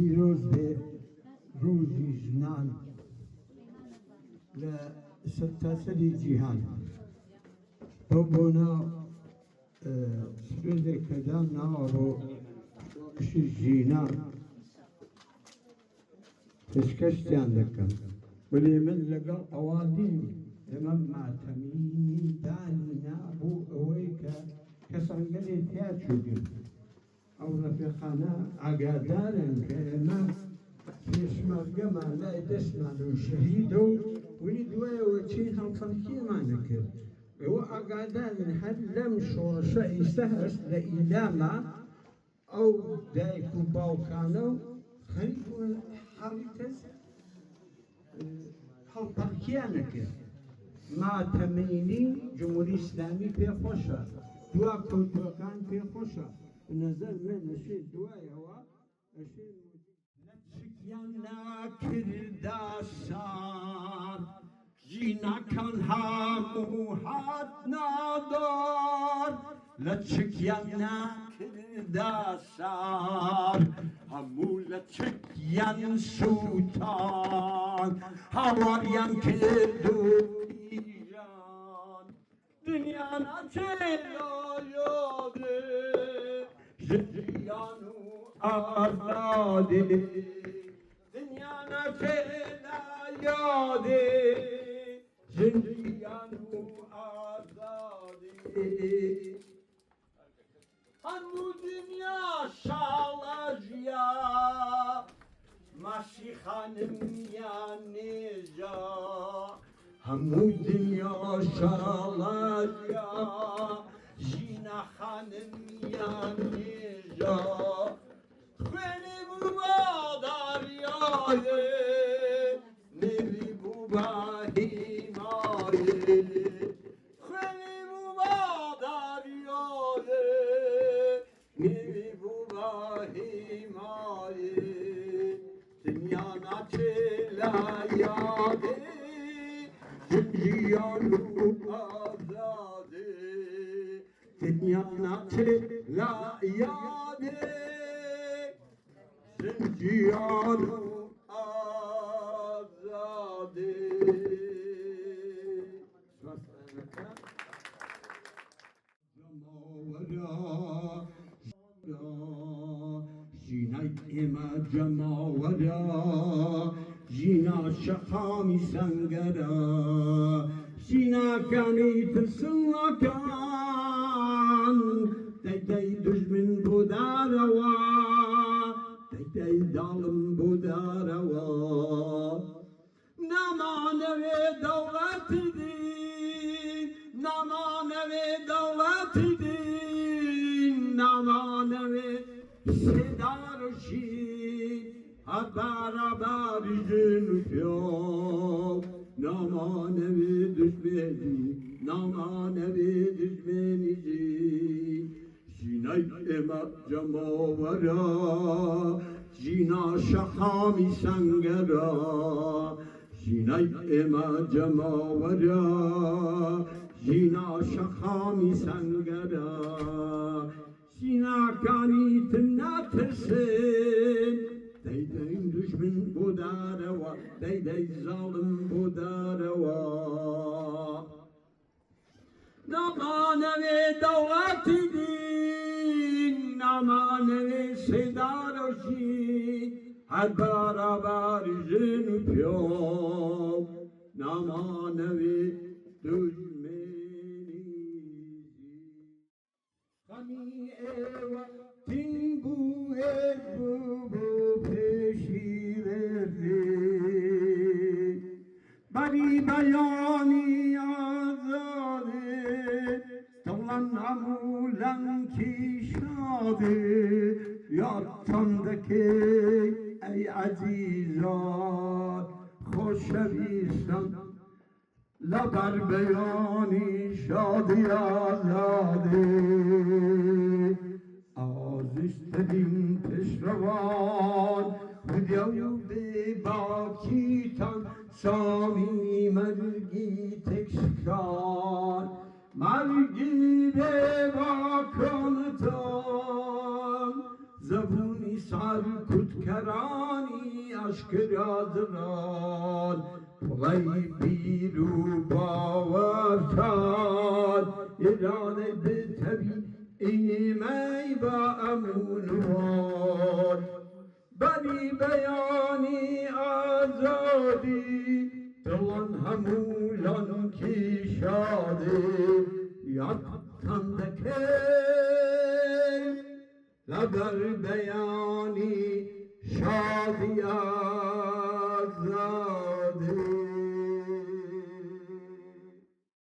پیروز به روزی ژنان لە سەرتاسەری جیهان بۆ بۆنە سرێدێک کەدان ناوە بۆ کشی ژینان پێشکەشتیان دەکەن وەلی من لەگەڵ ئەوادین ئێمە ماتەمی دانینا بۆ ئەوەی کە کەسانگەلێ تیا چووگن ئەو ڕەفیقانە ئاگادارن کە ئێمە پێشمەرگەمان لای دەستمان و شەهیدە و وی دوایەوە چی هەڵخەڵکیمان دەکرد ئێوە ئاگادارن هەر لەم شۆڕشە ئێستا هەست لە ئیلامە ئەو دایک و باوکانە و خەریک بوون حاڵی کەس هەڵپەڵکیان نەکرد ماتەمینی جمهوری ئیسلامی پێخۆشە دوا کەوتوەکان پێخۆشە بنەزەر من ئەشێ دوایەوە ئەشێ لەچکیان ناکردا سار ژینەکان هەموو هات نادار لەچکیان ناکردا سار هەموو لەچکیان سووتان هاواریان کرد و پیژان دنیا ناچێ لایادێ ژیان و ئازادێ دنیا ناچێ لایادێ ژیان و ئازادێ هەموو دنیا شاڵە ژیا ماشی خانم یان نێژە هەموو دنیا شاڵە ژیا ژینە خانم یان نێژە خوێنی بوو بە داریایێ نێوی بوو بە هیمایێ خوێنی بوو بە داریایێ نێوی بوو بە هیمایێ دنیا ناچێ لایادێ ژیان و ئازادێ دنیا ناچێ لایادێ ژیان و ئازادێ ژینای ئێمە جەماوەرە ژینا شەقامی سەنگەرە ژیناکانی ترسنەکان دەیدەی دوژمن بۆ دارەوە دەیدەی داڵم بۆ دارەوە نامانەوێ دەوڵەتی دین نامانەوێ دەوڵەتی دین نامانەوێ سێدار و شین هەر بەرابەری ژن و پیاو نامانەوێ دوژمێنی نامانەوێ دژمێنیژی ژینای ئێمە جەماوەرە ژینا شەقامی سەنگەرە ژینای ئێمە جەماوەرە ژینا شەقامی سەنگەرە ژیناکانی تر ناترسن دەیدەین دوژمن بۆ دارەوە دەیدەی زاڵم بۆ دارەوە نامانەوێ دەوڵەتی دین نامانەوێ سێدارۆژین هەر بەرابەری ژن و پیاو نامانەوێ دوژمێنیژی خەمی ئێوە تینگ بوو هێز بوو بۆ پێشی وێژێ بەری بەیانی ئازادێ دڵان هەموو لەنکی شادێ یادتان دەکەی ئەی عەزیزان خۆشەویستم لەبەر بەیانی شادی ئازادێ ئازیزترین پێشڕەوان خودیا و بێباکیتان سامی مەرگی تێکشکان مەرگی بێباکانتان زبونی سر کتکرانی عشق رازران پلی بیرو باورتان ایران به تبی ایمی با امونوان بنی بیانی آزادی دلان همولان کی شادی یادتان دکر لبر بیانی شادی